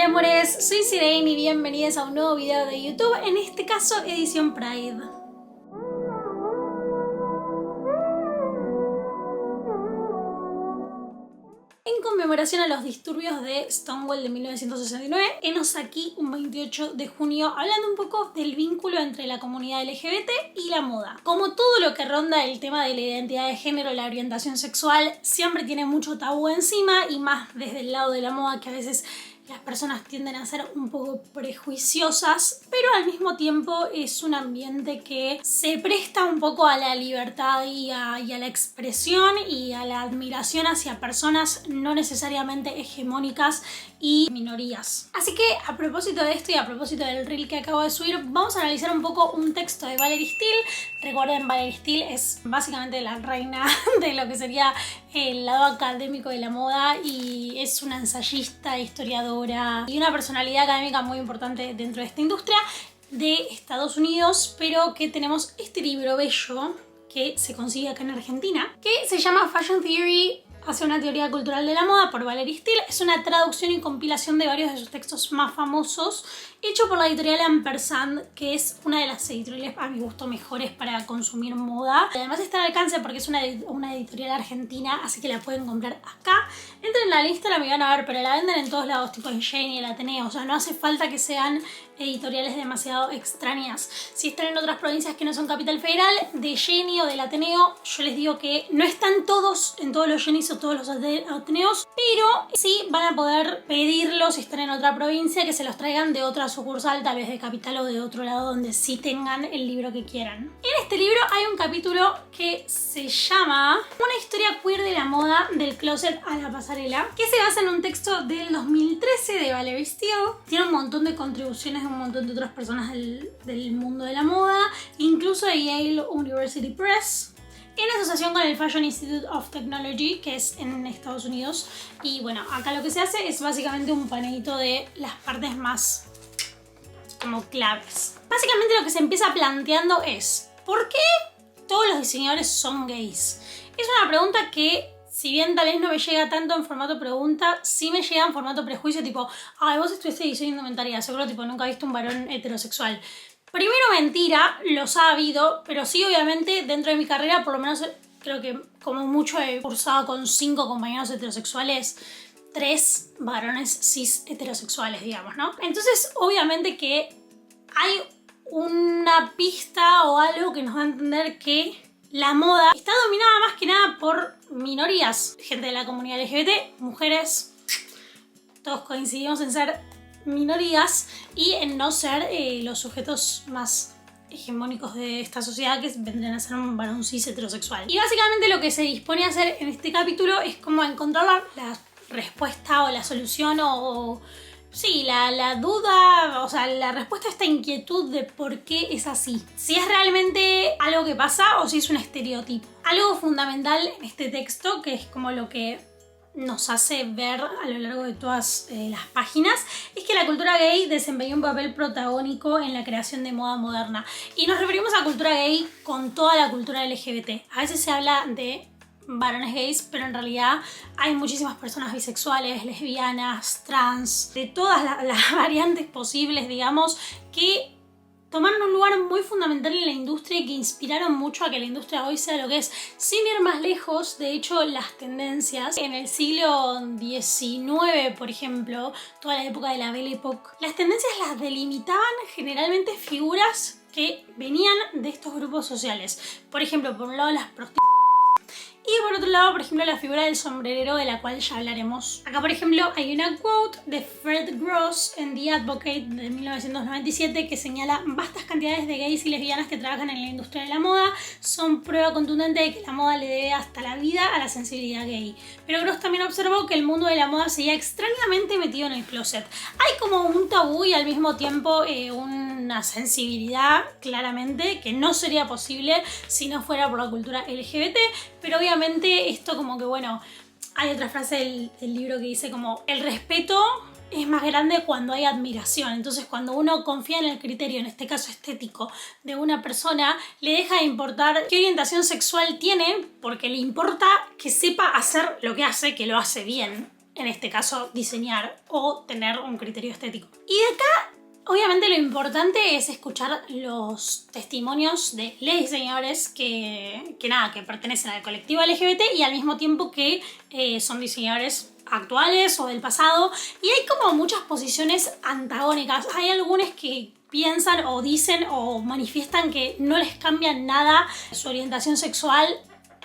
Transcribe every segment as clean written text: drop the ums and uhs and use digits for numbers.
Hola amores, soy Sirene y bienvenidos a un nuevo video de YouTube, en este caso edición Pride. En conmemoración a los disturbios de Stonewall de 1969, enos aquí un 28 de junio hablando un poco del vínculo entre la comunidad LGBT y la moda. Como todo lo que ronda el tema de la identidad de género, la orientación sexual, siempre tiene mucho tabú encima y más desde el lado de la moda, que a veces las personas tienden a ser un poco prejuiciosas, pero al mismo tiempo es un ambiente que se presta un poco a la libertad y a la expresión y a la admiración hacia personas no necesariamente hegemónicas y minorías. Así que a propósito de esto y a propósito del reel que acabo de subir, vamos a analizar un poco un texto de Valerie Steele. Recuerden, Valerie Steele es básicamente la reina de lo que sería el lado académico de la moda y es una ensayista, historiadora y una personalidad académica muy importante dentro de esta industria de Estados Unidos, pero que tenemos este libro bello que se consigue acá en Argentina, que se llama Fashion Theory hacia una teoría cultural de la moda por Valerie Steele. Es una traducción y compilación de varios de sus textos más famosos, hecho por la editorial Ampersand, que es una de las editoriales a mi gusto mejores para consumir moda. Además está al alcance porque es una editorial argentina, así que la pueden comprar acá. Entren en la lista, la me van a ver, pero la venden en todos lados, tipo en Jenny, el Ateneo. O sea, no hace falta que sean editoriales demasiado extrañas. Si están en otras provincias que no son Capital Federal, de Jenny o del Ateneo, yo les digo que no están todos en todos los Jennys o todos los Ateneos, pero sí van a poder pedirlos si están en otra provincia, que se los traigan de otra sucursal, tal vez de Capital o de otro lado donde sí tengan el libro que quieran. En este libro hay un capítulo que se llama Una historia queer de la moda del closet a la pasarela, que se basa en un texto del 2013 de Valerie Steele. Tiene un montón de contribuciones de un montón de otras personas del mundo de la moda, incluso de Yale University Press, en asociación con el Fashion Institute of Technology, que es en Estados Unidos. Y bueno, acá lo que se hace es básicamente un panelito de las partes más como claves. Básicamente lo que se empieza planteando es ¿por qué todos los diseñadores son gays? Es una pregunta que, si bien tal vez no me llega tanto en formato pregunta, sí me llega en formato prejuicio, tipo, ay, vos estuviste diseño de indumentaria, seguro tipo nunca viste un varón heterosexual. Primero, mentira, los ha habido, pero sí, obviamente, dentro de mi carrera, por lo menos creo que como mucho he cursado con 5 compañeros heterosexuales, 3 varones cis heterosexuales, digamos, ¿no? Entonces, obviamente que hay una pista o algo que nos va a entender que la moda está dominada más que nada por minorías, gente de la comunidad LGBT, mujeres, todos coincidimos en ser minorías y en no ser los sujetos más hegemónicos de esta sociedad, que vendrían a ser un varón cis heterosexual. Y básicamente lo que se dispone a hacer en este capítulo es como encontrar la respuesta o la solución o sí, la duda, o sea, la respuesta a esta inquietud de por qué es así. Si es realmente algo que pasa o si es un estereotipo. Algo fundamental en este texto, que es como lo que nos hace ver a lo largo de todas las páginas, es que la cultura gay desempeñó un papel protagónico en la creación de moda moderna. Y nos referimos a cultura gay con toda la cultura LGBT. A veces se habla de varones gays, pero en realidad hay muchísimas personas bisexuales, lesbianas, trans, de todas las variantes posibles, digamos, que tomaron un lugar muy fundamental en la industria y que inspiraron mucho a que la industria hoy sea lo que es. Sin ir más lejos, de hecho, las tendencias en el siglo XIX, por ejemplo, toda la época de la Belle Époque, las tendencias las delimitaban generalmente figuras que venían de estos grupos sociales. Por ejemplo, por un lado las prostitutas, y por otro lado, por ejemplo, la figura del sombrerero, de la cual ya hablaremos. Acá, por ejemplo, hay una quote de Fred Gross en The Advocate de 1997 que señala: vastas cantidades de gays y lesbianas que trabajan en la industria de la moda son prueba contundente de que la moda le debe hasta la vida a la sensibilidad gay. Pero Gross también observó que el mundo de la moda seguía extrañamente metido en el closet. Hay como un tabú y al mismo tiempo una sensibilidad, claramente, que no sería posible si no fuera por la cultura LGBT, pero obviamente esto como que, bueno, hay otra frase del libro que dice como el respeto es más grande cuando hay admiración. Entonces, cuando uno confía en el criterio, en este caso estético, de una persona, le deja de importar qué orientación sexual tiene, porque le importa que sepa hacer lo que hace, que lo hace bien. en este caso diseñar o tener un criterio estético. Y de acá, obviamente lo importante es escuchar los testimonios de los diseñadores que pertenecen al colectivo LGBT y al mismo tiempo que son diseñadores actuales o del pasado. Y hay como muchas posiciones antagónicas. Hay algunos que piensan o dicen o manifiestan que no les cambia nada su orientación sexual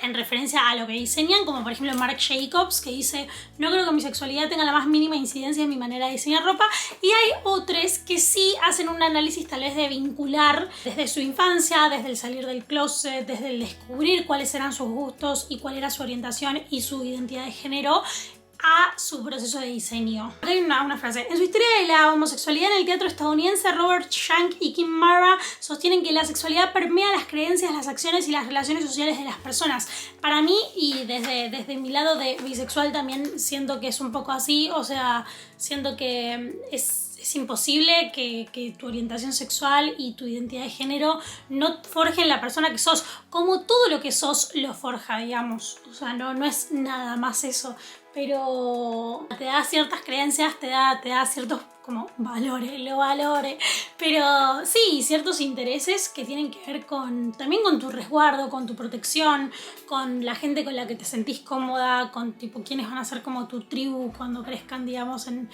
en referencia a lo que diseñan, como por ejemplo Marc Jacobs, que dice: no creo que mi sexualidad tenga la más mínima incidencia en mi manera de diseñar ropa. Y hay otros que sí hacen un análisis tal vez de vincular desde su infancia, desde el salir del closet, desde el descubrir cuáles eran sus gustos y cuál era su orientación y su identidad de género, a su proceso de diseño. Hay una frase: en su historia de la homosexualidad en el teatro estadounidense, Robert Schank y Kim Mara sostienen que la sexualidad permea las creencias, las acciones y las relaciones sociales de las personas. Para mí, y desde mi lado de bisexual también siento que es un poco así, o sea, siento que es imposible que tu orientación sexual y tu identidad de género no forjen la persona que sos, como todo lo que sos lo forja, digamos. O sea, no es nada más eso, pero te da ciertas creencias, te da ciertos como valores, pero sí, ciertos intereses que tienen que ver también con tu resguardo, con tu protección, con la gente con la que te sentís cómoda, con tipo quiénes van a ser como tu tribu cuando crezcan, digamos, en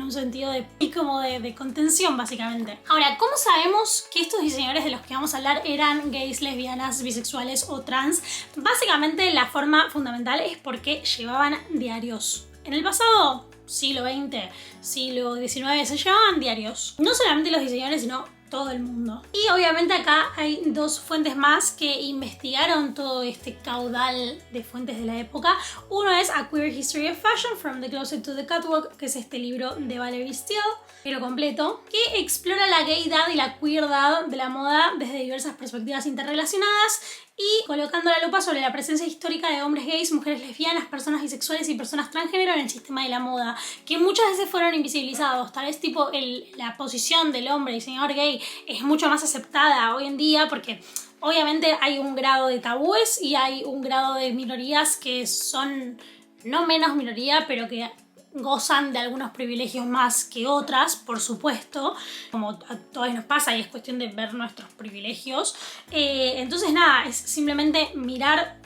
un sentido de contención, básicamente. Ahora, ¿cómo sabemos que estos diseñadores de los que vamos a hablar eran gays, lesbianas, bisexuales o trans? Básicamente la forma fundamental es porque llevaban diarios. En el pasado, siglo XX, siglo XIX, se llevaban diarios. No solamente los diseñadores, sino todo el mundo. Y obviamente acá hay dos fuentes más que investigaron todo este caudal de fuentes de la época. Uno es A Queer History of Fashion, From the Closet to the Catwalk, que es este libro de Valerie Steele, pero completo, que explora la gaydad y la queerdad de la moda desde diversas perspectivas interrelacionadas y colocando la lupa sobre la presencia histórica de hombres gays, mujeres lesbianas, personas bisexuales y personas transgénero en el sistema de la moda, que muchas veces fueron invisibilizados. Tal vez tipo la posición del hombre diseñador gay es mucho más aceptada hoy en día porque obviamente hay un grado de tabúes y hay un grado de minorías que son no menos minoría, pero que gozan de algunos privilegios más que otras, por supuesto, como a todos nos pasa y es cuestión de ver nuestros privilegios. Entonces nada, es simplemente mirar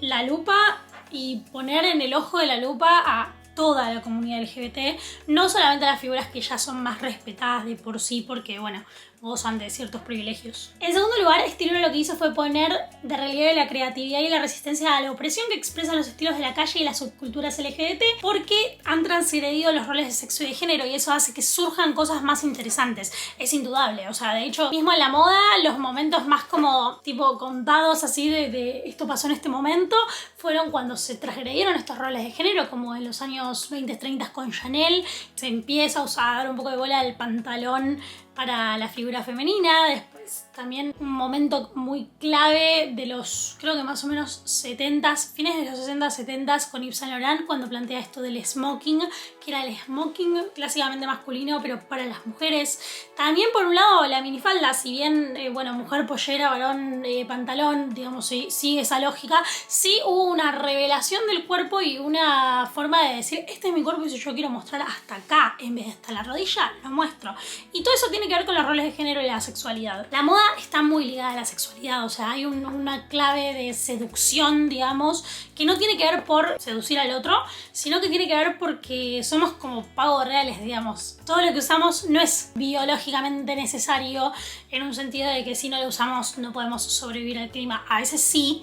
la lupa y poner en el ojo de la lupa a toda la comunidad LGBT, no solamente a las figuras que ya son más respetadas de por sí porque, bueno, gozan de ciertos privilegios. En segundo lugar, este libro lo que hizo fue poner de relieve la creatividad y la resistencia a la opresión que expresan los estilos de la calle y las subculturas LGBT, porque han transgredido los roles de sexo y de género y eso hace que surjan cosas más interesantes. Es indudable, o sea, de hecho, mismo en la moda, los momentos más como tipo contados así de esto pasó en este momento, fueron cuando se transgredieron estos roles de género, como en los años 20, 30 con Chanel, se empieza a dar un poco de bola al pantalón para la figura femenina. Después también un momento muy clave de los, creo que más o menos 70s, fines de los 60s, 70s con Yves Saint Laurent, cuando plantea esto del smoking, que era el smoking clásicamente masculino pero para las mujeres. También por un lado la minifalda, si bien bueno, mujer pollera, varón pantalón, digamos, sigue esa lógica, sí hubo una revelación del cuerpo y una forma de decir: este es mi cuerpo y si yo quiero mostrar hasta acá en vez de hasta la rodilla, lo muestro. Y todo eso tiene que ver con los roles de género y la sexualidad. La moda está muy ligada a la sexualidad, o sea, hay una clave de seducción, digamos, que no tiene que ver por seducir al otro, sino que tiene que ver porque somos como pavos reales, digamos. Todo lo que usamos no es biológicamente necesario en un sentido de que si no lo usamos no podemos sobrevivir al clima. A veces sí,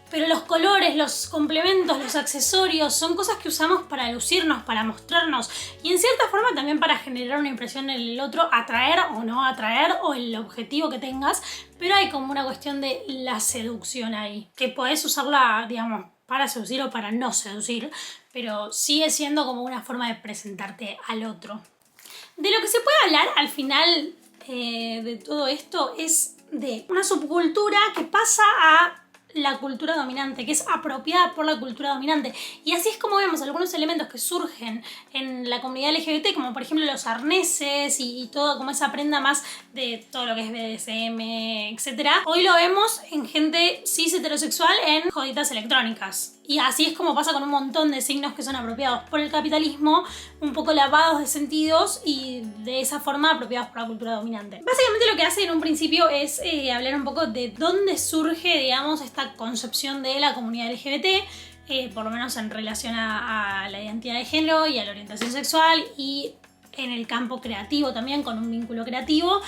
pero los colores, los complementos, los accesorios son cosas que usamos para lucirnos, para mostrarnos y en cierta forma también para generar una impresión en el otro, atraer o no atraer o el objetivo que tengas, pero hay como una cuestión de la seducción ahí, que podés usarla, digamos, para seducir o para no seducir, pero sigue siendo como una forma de presentarte al otro. De lo que se puede hablar al final de todo esto es de una subcultura que pasa a la cultura dominante, que es apropiada por la cultura dominante. Y así es como vemos algunos elementos que surgen en la comunidad LGBT, como por ejemplo los arneses y todo como esa prenda más de todo lo que es BDSM, etc. Hoy lo vemos en gente cis heterosexual en joditas electrónicas. Y así es como pasa con un montón de signos que son apropiados por el capitalismo, un poco lavados de sentidos y de esa forma apropiados por la cultura dominante. Básicamente lo que hace en un principio es hablar un poco de dónde surge, digamos, esta concepción de la comunidad LGBT, por lo menos en relación a la identidad de género y a la orientación sexual y en el campo creativo también, con un vínculo creativo.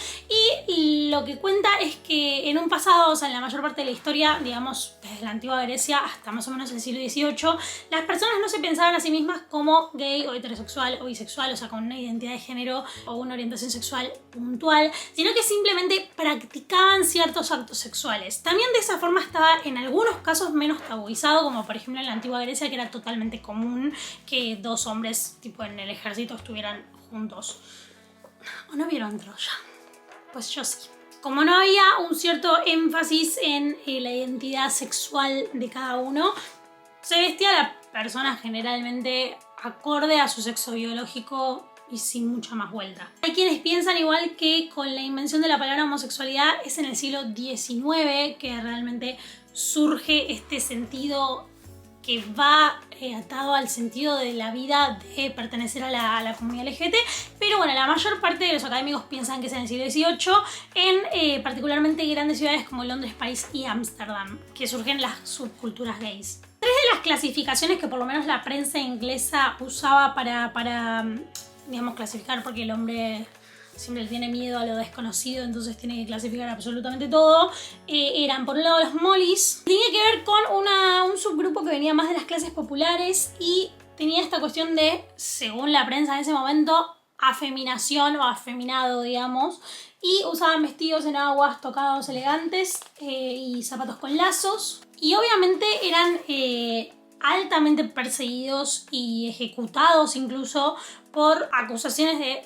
Y lo que cuenta es que en un pasado, o sea, en la mayor parte de la historia, digamos, desde la antigua Grecia hasta más o menos el siglo XVIII, las personas no se pensaban a sí mismas como gay o heterosexual o bisexual, o sea, con una identidad de género o una orientación sexual puntual, sino que simplemente practicaban ciertos actos sexuales. También de esa forma estaba en algunos casos menos tabuizado, como por ejemplo en la antigua Grecia, que era totalmente común que dos hombres tipo en el ejército estuvieran juntos. ¿O no vieron Troya? Pues yo sí. Como no había un cierto énfasis en la identidad sexual de cada uno, se vestía a la persona generalmente acorde a su sexo biológico y sin mucha más vuelta. Hay quienes piensan igual que con la invención de la palabra homosexualidad es en el siglo XIX que realmente surge este sentido que va atado al sentido de la vida de pertenecer a la comunidad LGBT, pero bueno, la mayor parte de los académicos piensan que es en el siglo XVIII, en particularmente grandes ciudades como Londres, París y Ámsterdam, que surgen las subculturas gays. Tres de las clasificaciones que por lo menos la prensa inglesa usaba para digamos, clasificar, porque el hombre siempre le tiene miedo a lo desconocido, entonces tiene que clasificar absolutamente todo, eran por un lado los mollies, tenía que ver con un subgrupo que venía más de las clases populares y tenía esta cuestión de, según la prensa en ese momento, afeminación o afeminado, digamos, y usaban vestidos en aguas, tocados elegantes y zapatos con lazos, y obviamente eran altamente perseguidos y ejecutados incluso por acusaciones de...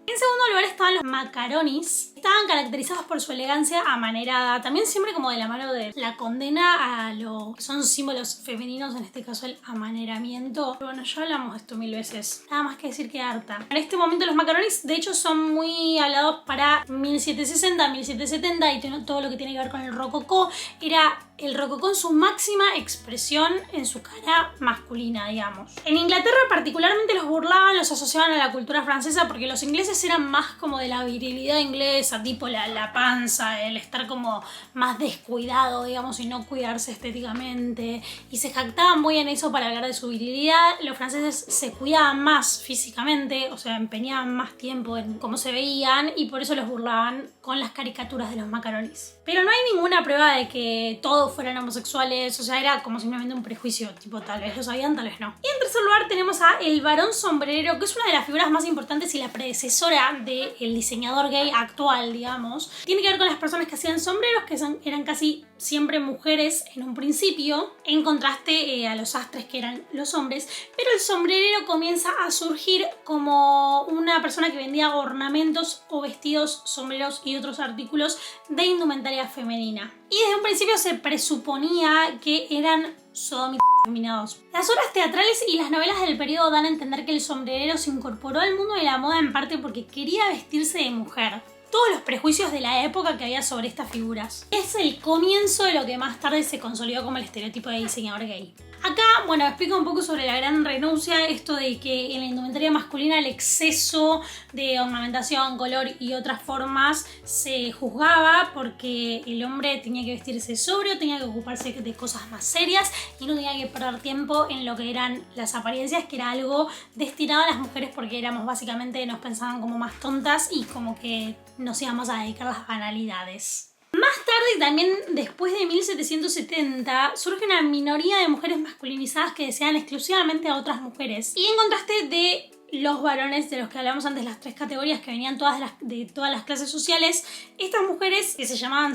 En segundo lugar estaban los macaronis. Estaban caracterizados por su elegancia amanerada, también siempre como de la mano de la condena a lo que son símbolos femeninos, en este caso el amaneramiento. Pero bueno, ya hablamos de esto 1000 veces, nada más que decir que harta. En este momento los macaronis de hecho son muy hablados para 1760, 1770 y todo lo que tiene que ver con el rococó. Era el rococó en su máxima expresión en su cara masculina, digamos. En Inglaterra particularmente los burlaban, los asociaban a la cultura francesa porque los ingleses eran más como de la virilidad inglesa, tipo la panza, el estar como más descuidado, digamos, y no cuidarse estéticamente. Y se jactaban muy en eso para hablar de su virilidad. Los franceses se cuidaban más físicamente, o sea, empeñaban más tiempo en cómo se veían y por eso los burlaban con las caricaturas de los macaronis. Pero no hay ninguna prueba de que todos fueran homosexuales, o sea, era como simplemente un prejuicio, tipo tal vez lo sabían, tal vez no. Y en tercer lugar tenemos a el varón sombrerero, que es una de las figuras más importantes y la predecesora del diseñador gay actual, digamos. Tiene que ver con las personas que hacían sombreros, que eran casi siempre mujeres en un principio, en contraste a los sastres que eran los hombres, pero el sombrerero comienza a surgir como una persona que vendía ornamentos o vestidos, sombreros y otros artículos de indumentaria femenina. Y desde un principio se presuponía que eran sodomizados. Las obras teatrales y las novelas del periodo dan a entender que el sombrerero se incorporó al mundo de la moda en parte porque quería vestirse de mujer. Todos los prejuicios de la época que había sobre estas figuras. Es el comienzo de lo que más tarde se consolidó como el estereotipo de diseñador gay. Acá, bueno, explico un poco sobre la gran renuncia, esto de que en la indumentaria masculina el exceso de ornamentación, color y otras formas se juzgaba porque el hombre tenía que vestirse sobrio, tenía que ocuparse de cosas más serias y no tenía que perder tiempo en lo que eran las apariencias, que era algo destinado a las mujeres porque éramos básicamente, nos pensaban como más tontas y como que nos íbamos a dedicar a las banalidades. Más tarde y también después de 1770 surge una minoría de mujeres masculinizadas que desean exclusivamente a otras mujeres. Y en contraste de los varones de los que hablamos antes, las tres categorías que venían de todas las clases sociales, estas mujeres que se llamaban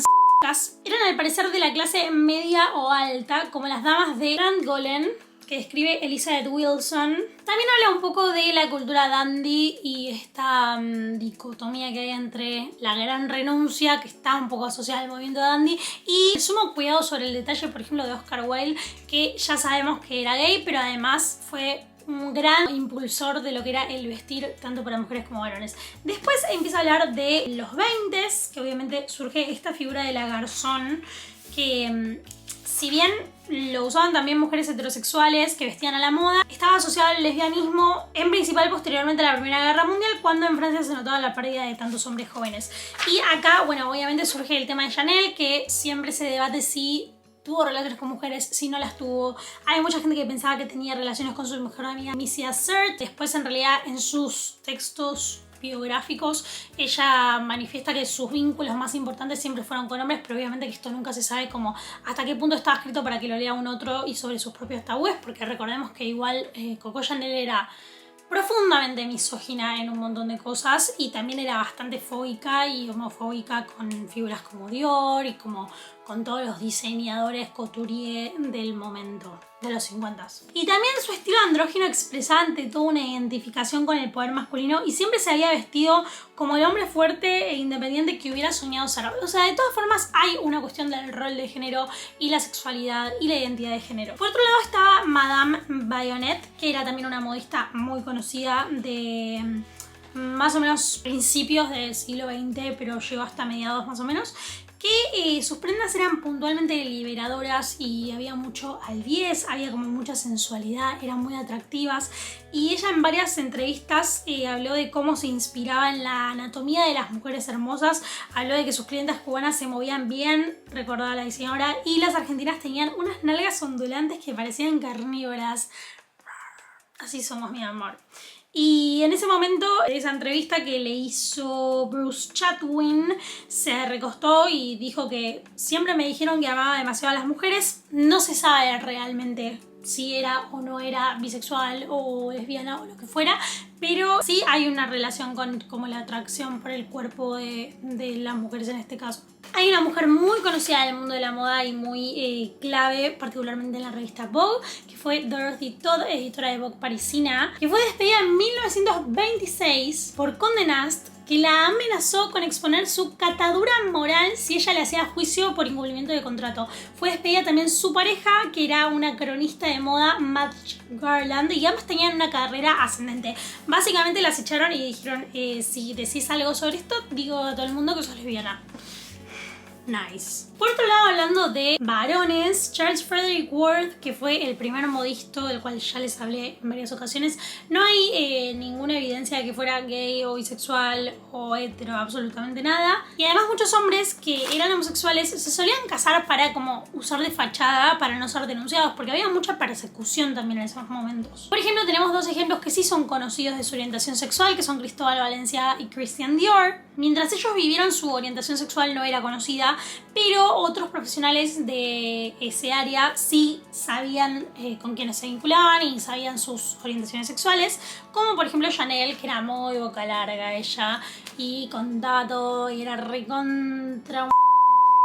eran al parecer de la clase media o alta, como las damas de Llangollen, que describe Elizabeth Wilson. También habla un poco de la cultura dandy y esta dicotomía que hay entre la gran renuncia, que está un poco asociada al movimiento dandy, y el sumo cuidado sobre el detalle, por ejemplo, de Oscar Wilde, que ya sabemos que era gay, pero además fue un gran impulsor de lo que era el vestir tanto para mujeres como varones. Después empieza a hablar de los 20s, que obviamente surge esta figura de la garzón, que si bien lo usaban también mujeres heterosexuales que vestían a la moda, estaba asociado al lesbianismo en principal posteriormente a la Primera Guerra Mundial, cuando en Francia se notaba la pérdida de tantos hombres jóvenes. Y acá, bueno, obviamente surge el tema de Chanel, que siempre se debate si tuvo relaciones con mujeres, si no las tuvo. Hay mucha gente que pensaba que tenía relaciones con su mejor amiga Missy Assert. Después, en realidad, en sus textos biográficos, ella manifiesta que sus vínculos más importantes siempre fueron con hombres, pero obviamente que esto nunca se sabe como hasta qué punto estaba escrito para que lo lea un otro y sobre sus propios tabúes, porque recordemos que igual Coco Chanel era profundamente misógina en un montón de cosas y también era bastante fóbica y homofóbica con figuras como Dior y como con todos los diseñadores couturier del momento, de los 50. Y también su estilo andrógino expresaba ante todo una identificación con el poder masculino y siempre se había vestido como el hombre fuerte e independiente que hubiera soñado ser. O sea, de todas formas hay una cuestión del rol de género y la sexualidad y la identidad de género. Por otro lado estaba Madame Bayonet, que era también una modista muy conocida de más o menos principios del siglo XX, pero llegó hasta mediados más o menos, que sus prendas eran puntualmente liberadoras y había mucho albiez, había como mucha sensualidad, eran muy atractivas y ella en varias entrevistas habló de cómo se inspiraba en la anatomía de las mujeres hermosas, habló de que sus clientas cubanas se movían bien, recordaba la diseñadora, y las argentinas tenían unas nalgas ondulantes que parecían carnívoras. Así somos, mi amor. Y en ese momento, esa entrevista que le hizo Bruce Chatwin, se recostó y dijo que siempre me dijeron que amaba demasiado a las mujeres. No se sabe realmente si era o no era bisexual o lesbiana o lo que fuera, pero sí hay una relación con como la atracción por el cuerpo de las mujeres en este caso. Hay una mujer muy conocida del mundo de la moda y muy clave, particularmente en la revista Vogue, que fue Dorothy Todd, editora de Vogue parisina, que fue despedida en 1926 por Condé Nast, que la amenazó con exponer su catadura moral si ella le hacía juicio por incumplimiento de contrato. Fue despedida también su pareja, que era una cronista de moda, Madge Garland, y ambas tenían una carrera ascendente. Básicamente las echaron y dijeron, si decís algo sobre esto, digo a todo el mundo que sos lesbiana. Nice. Por otro lado, hablando de varones, Charles Frederick Worth, que fue el primer modisto del cual ya les hablé en varias ocasiones, no hay ninguna evidencia de que fuera gay o bisexual o hetero, absolutamente nada. Y además muchos hombres que eran homosexuales se solían casar para como usar de fachada para no ser denunciados, porque había mucha persecución también en esos momentos. Por ejemplo, tenemos dos ejemplos que sí son conocidos de su orientación sexual, que son Cristóbal Valencia y Christian Dior. Mientras ellos vivieron, su orientación sexual no era conocida, pero otros profesionales de ese área sí sabían con quiénes se vinculaban y sabían sus orientaciones sexuales, como por ejemplo Chanel, que era muy boca larga ella y contaba todo y era recontra.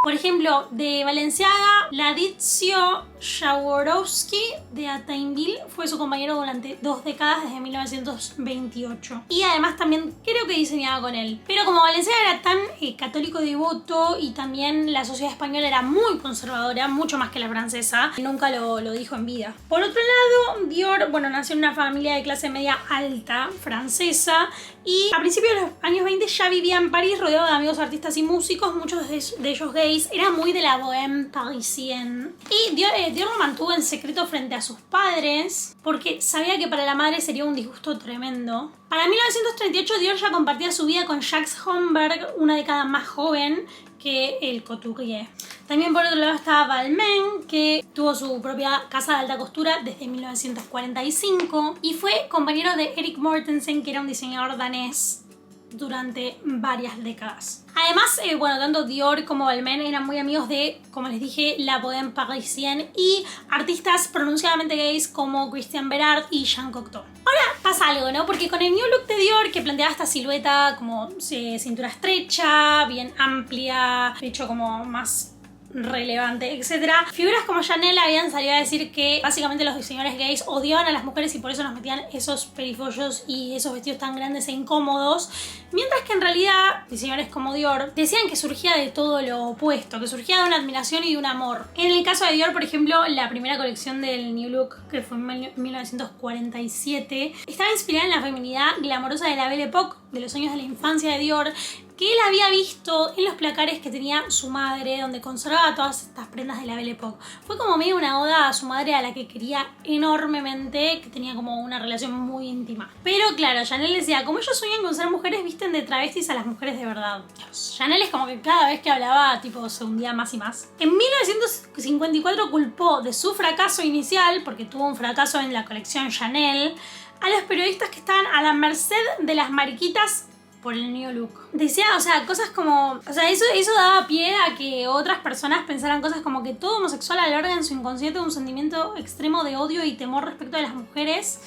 Por ejemplo, de Balenciaga, Ladizio Jaworowski de Attainville fue su compañero durante 2 décadas, desde 1928. Y además también creo que diseñaba con él. Pero como Balenciaga era tan católico devoto y también la sociedad española era muy conservadora, mucho más que la francesa, nunca lo dijo en vida. Por otro lado, Dior, bueno, nació en una familia de clase media alta francesa y a principios de los años 20 ya vivía en París rodeado de amigos artistas y músicos, muchos de ellos gays. Era muy de la bohème parisienne. Y Dior lo mantuvo en secreto frente a sus padres porque sabía que para la madre sería un disgusto tremendo. Para 1938 Dior ya compartía su vida con Jacques Homberg, una década más joven que el couturier. También por otro lado estaba Balmain, que tuvo su propia casa de alta costura desde 1945 y fue compañero de Erik Mortensen, que era un diseñador danés durante varias décadas. Además, bueno, tanto Dior como Balmain eran muy amigos de, como les dije, la bohème parisienne y artistas pronunciadamente gays como Christian Berard y Jean Cocteau. Ahora pasa algo, ¿no? Porque con el new look de Dior, que planteaba esta silueta como cintura estrecha, bien amplia, de hecho como más relevante, etc. Figuras como Chanel habían salido a decir que básicamente los diseñadores gays odiaban a las mujeres y por eso nos metían esos perifollos y esos vestidos tan grandes e incómodos, mientras que en realidad diseñadores como Dior decían que surgía de todo lo opuesto, que surgía de una admiración y de un amor. En el caso de Dior, por ejemplo, la primera colección del New Look, que fue en 1947, estaba inspirada en la feminidad glamorosa de la Belle Époque, de los años de la infancia de Dior, que él había visto en los placares que tenía su madre, donde conservaba todas estas prendas de la Belle Époque. Fue como medio una oda a su madre, a la que quería enormemente, que tenía como una relación muy íntima. Pero claro, Chanel decía, como ellos sueñan con ser mujeres, visten de travestis a las mujeres de verdad. Dios. Chanel es como que cada vez que hablaba, tipo, se hundía más y más. En 1954 culpó de su fracaso inicial, porque tuvo un fracaso en la colección Chanel, a los periodistas que estaban a la merced de las mariquitas por el new look. Decía, o sea, cosas como... O sea, eso daba pie a que otras personas pensaran cosas como que todo homosexual alberga en su inconsciente un sentimiento extremo de odio y temor respecto de las mujeres,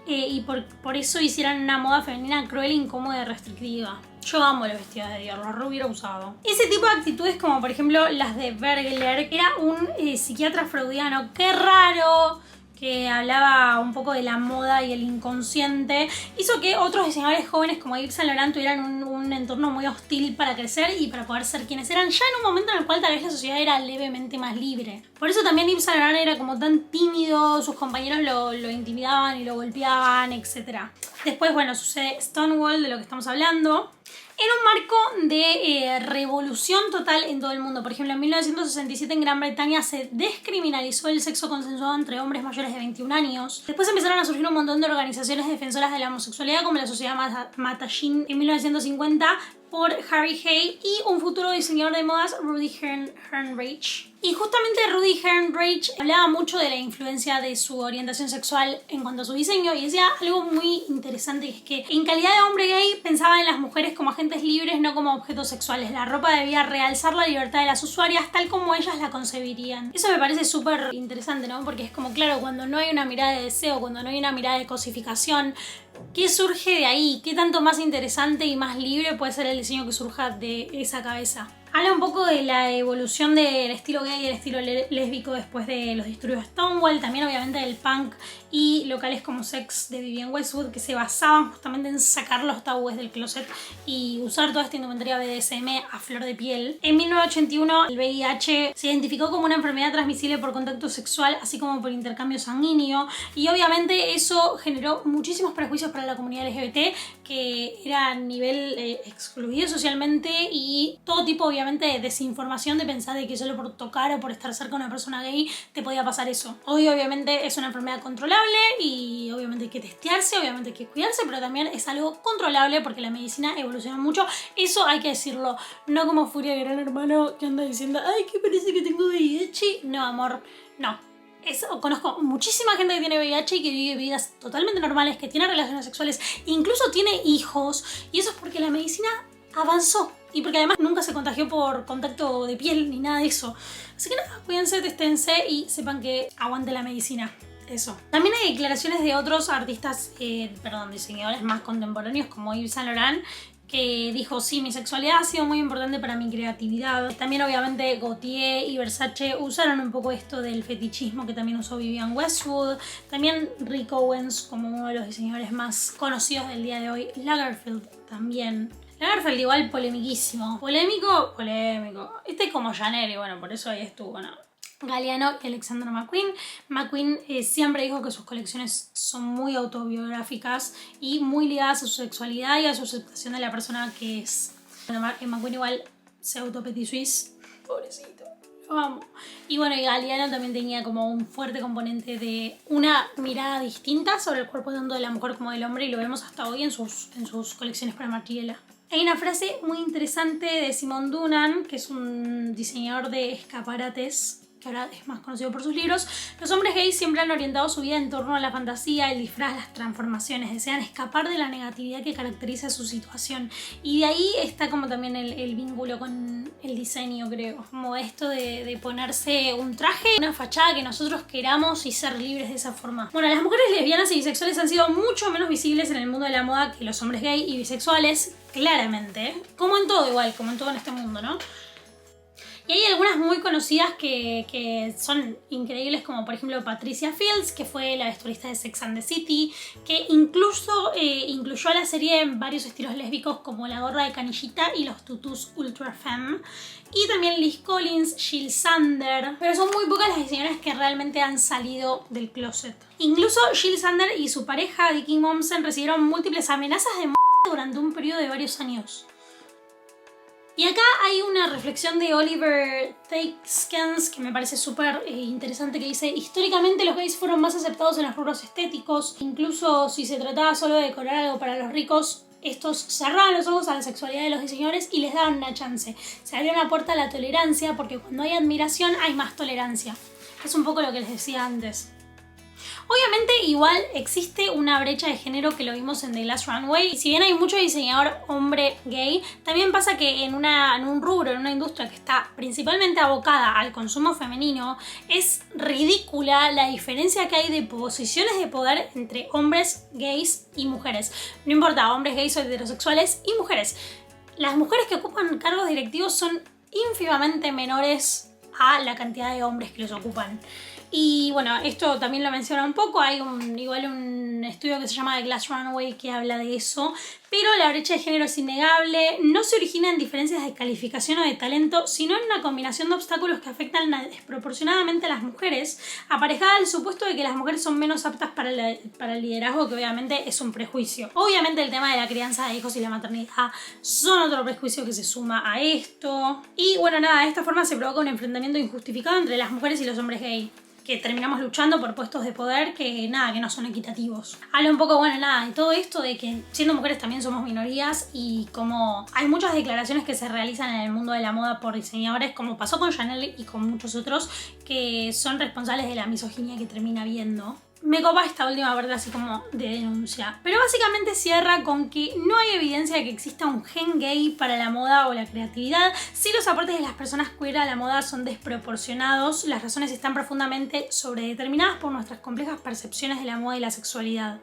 y por eso hicieran una moda femenina cruel, incómoda y restrictiva. Yo amo los vestidos de Dior, los hubiera usado. Ese tipo de actitudes, como por ejemplo las de Bergler, que era un psiquiatra freudiano. ¡Qué raro! Que hablaba un poco de la moda y el inconsciente, hizo que otros diseñadores jóvenes como Yves Saint Laurent tuvieran un entorno muy hostil para crecer y para poder ser quienes eran, ya en un momento en el cual tal vez la sociedad era levemente más libre. Por eso también Yves Saint Laurent era como tan tímido, sus compañeros lo intimidaban y lo golpeaban, etc. Después, bueno, sucede Stonewall, de lo que estamos hablando. Era un marco de revolución total en todo el mundo. Por ejemplo, en 1967 en Gran Bretaña se descriminalizó el sexo consensuado entre hombres mayores de 21 años. Después empezaron a surgir un montón de organizaciones defensoras de la homosexualidad, como la Sociedad Mattachine en 1950 por Harry Hay, y un futuro diseñador de modas, Rudy Heinrich. Y justamente Rudy Heinrich hablaba mucho de la influencia de su orientación sexual en cuanto a su diseño, y decía algo muy interesante, que es que en calidad de hombre gay pensaba en las mujeres como agentes libres, no como objetos sexuales. La ropa debía realzar la libertad de las usuarias tal como ellas la concebirían. Eso me parece súper interesante, ¿no? Porque es como, claro, cuando no hay una mirada de deseo, cuando no hay una mirada de cosificación, ¿qué surge de ahí? ¿Qué tanto más interesante y más libre puede ser el diseño que surja de esa cabeza? Habla un poco de la evolución del estilo gay y el estilo lésbico después de los disturbios de Stonewall, también obviamente del punk y locales como Sex de Vivienne Westwood, que se basaban justamente en sacar los tabúes del closet y usar toda esta indumentaria BDSM a flor de piel. En 1981 el VIH se identificó como una enfermedad transmisible por contacto sexual, así como por intercambio sanguíneo, y obviamente eso generó muchísimos prejuicios para la comunidad LGBT, que era a nivel excluido socialmente, y todo tipo obviamente de desinformación, de pensar de que solo por tocar o por estar cerca de una persona gay te podía pasar eso. Hoy obviamente es una enfermedad controlable y obviamente hay que testearse, obviamente hay que cuidarse, pero también es algo controlable porque la medicina evoluciona mucho. Eso hay que decirlo, no como Furia de Gran Hermano que anda diciendo ay, que parece que tengo VIH. No, amor, no. Conozco muchísima gente que tiene VIH y que vive vidas totalmente normales, que tiene relaciones sexuales, incluso tiene hijos, y eso es porque la medicina avanzó y porque además nunca se contagió por contacto de piel ni nada de eso. Así que nada, cuídense, testense y sepan que aguante la medicina. Eso. También hay declaraciones de otros artistas, diseñadores más contemporáneos como Yves Saint Laurent, que dijo, sí, mi sexualidad ha sido muy importante para mi creatividad. También obviamente Gaultier y Versace usaron un poco esto del fetichismo que también usó Vivienne Westwood. También Rick Owens, como uno de los diseñadores más conocidos del día de hoy. Lagerfeld también. Lagerfeld igual polemiquísimo. Polémico. Este como Chanel y bueno, por eso ahí estuvo, ¿no? Galliano y Alexander McQueen. McQueen siempre dijo que sus colecciones son muy autobiográficas y muy ligadas a su sexualidad y a su aceptación de la persona que es. Bueno, McQueen igual se autopetit suisse. Pobrecito. Lo amo. Y bueno, y Galliano también tenía como un fuerte componente de una mirada distinta sobre el cuerpo tanto de la mujer como del hombre, y lo vemos hasta hoy en sus colecciones para Margiela. Hay una frase muy interesante de Simon Dunham, que es un diseñador de escaparates que ahora es más conocido por sus libros. Los hombres gays siempre han orientado su vida en torno a la fantasía, el disfraz, las transformaciones. Desean escapar de la negatividad que caracteriza su situación. Y de ahí está como también el vínculo con el diseño, creo. Como esto de ponerse un traje, una fachada que nosotros queramos y ser libres de esa forma. Bueno, las mujeres lesbianas y bisexuales han sido mucho menos visibles en el mundo de la moda que los hombres gay y bisexuales, claramente. Como en todo igual, como en todo en este mundo, ¿no? Y hay algunas muy conocidas que son increíbles, como por ejemplo Patricia Fields, que fue la vestuarista de Sex and the City, que incluso incluyó a la serie en varios estilos lésbicos como la gorra de canillita y los tutús ultra femme. Y también Liz Collins, Jill Sander, pero son muy pocas las diseñadoras que realmente han salido del closet. Incluso Jill Sander y su pareja Dickie Mommsen recibieron múltiples amenazas de durante un periodo de varios años. Y acá hay una reflexión de Oliver Thakeskens que me parece súper interesante, que dice: históricamente los gays fueron más aceptados en los rubros estéticos, incluso si se trataba solo de decorar algo para los ricos. Estos cerraban los ojos a la sexualidad de los diseñadores y les daban una chance. Se abrió una puerta a la tolerancia, porque cuando hay admiración hay más tolerancia. Es un poco lo que les decía antes. Obviamente igual existe una brecha de género, que lo vimos en The Last Runway. Si bien hay mucho diseñador hombre gay, también pasa que en un rubro, en una industria que está principalmente abocada al consumo femenino, es ridícula la diferencia que hay de posiciones de poder entre hombres gays y mujeres. No importa, hombres gays o heterosexuales y mujeres. Las mujeres que ocupan cargos directivos son ínfimamente menores a la cantidad de hombres que los ocupan. Y bueno, esto también lo menciona un poco, hay igual un estudio que se llama The Glass Runway que habla de eso, pero la brecha de género es innegable, no se origina en diferencias de calificación o de talento, sino en una combinación de obstáculos que afectan desproporcionadamente a las mujeres, aparejada al supuesto de que las mujeres son menos aptas para el liderazgo, que obviamente es un prejuicio. Obviamente el tema de la crianza de hijos y la maternidad son otro prejuicio que se suma a esto. Y bueno, nada, de esta forma se provoca un enfrentamiento injustificado entre las mujeres y los hombres gay, que terminamos luchando por puestos de poder que no son equitativos. Habla un poco, de todo esto de que siendo mujeres también somos minorías, y como hay muchas declaraciones que se realizan en el mundo de la moda por diseñadores, como pasó con Chanel y con muchos otros, que son responsables de la misoginia que termina habiendo. Me copa esta última parte así como de denuncia. Pero básicamente cierra con que no hay evidencia de que exista un gen gay para la moda o la creatividad. Si los aportes de las personas queer a la moda son desproporcionados, las razones están profundamente sobredeterminadas por nuestras complejas percepciones de la moda y la sexualidad.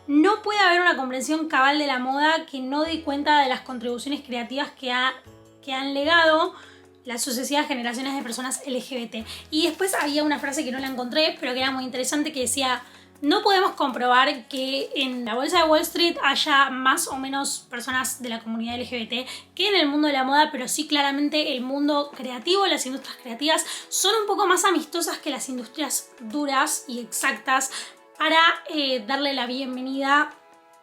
No puede haber una comprensión cabal de la moda que no dé cuenta de las contribuciones creativas que han legado la sucesivas generaciones de personas LGBT. Y después había una frase que no la encontré, pero que era muy interesante, que decía: no podemos comprobar que en la bolsa de Wall Street haya más o menos personas de la comunidad LGBT que en el mundo de la moda, pero sí claramente el mundo creativo, las industrias creativas son un poco más amistosas que las industrias duras y exactas para darle la bienvenida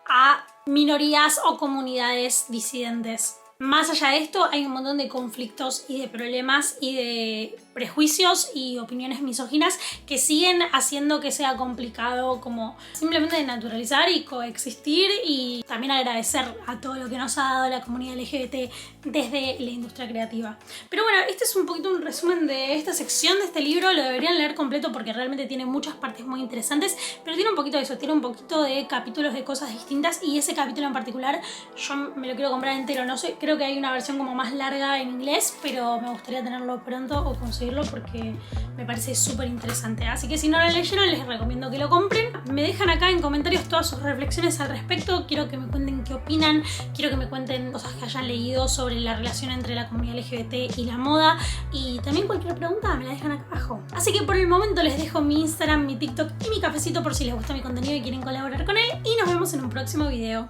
a minorías o comunidades disidentes. Más allá de esto, hay un montón de conflictos y de problemas y de prejuicios y opiniones misóginas que siguen haciendo que sea complicado como simplemente de naturalizar y coexistir, y también agradecer a todo lo que nos ha dado la comunidad LGBT desde la industria creativa. Pero bueno, este es un poquito un resumen de esta sección de este libro. Lo deberían leer completo porque realmente tiene muchas partes muy interesantes, pero tiene un poquito de eso, tiene un poquito de capítulos de cosas distintas, y ese capítulo en particular yo me lo quiero comprar entero. No sé, creo que hay una versión como más larga en inglés, pero me gustaría tenerlo pronto o conseguirlo porque me parece súper interesante. Así que si no lo leyeron, les recomiendo que lo compren. Me dejan acá en comentarios todas sus reflexiones al respecto. Quiero que me cuenten qué opinan, quiero que me cuenten cosas que hayan leído sobre la relación entre la comunidad LGBT y la moda, y también cualquier pregunta me la dejan acá abajo. Así que por el momento les dejo mi Instagram, mi TikTok y mi cafecito por si les gusta mi contenido y quieren colaborar con él, y nos vemos en un próximo video.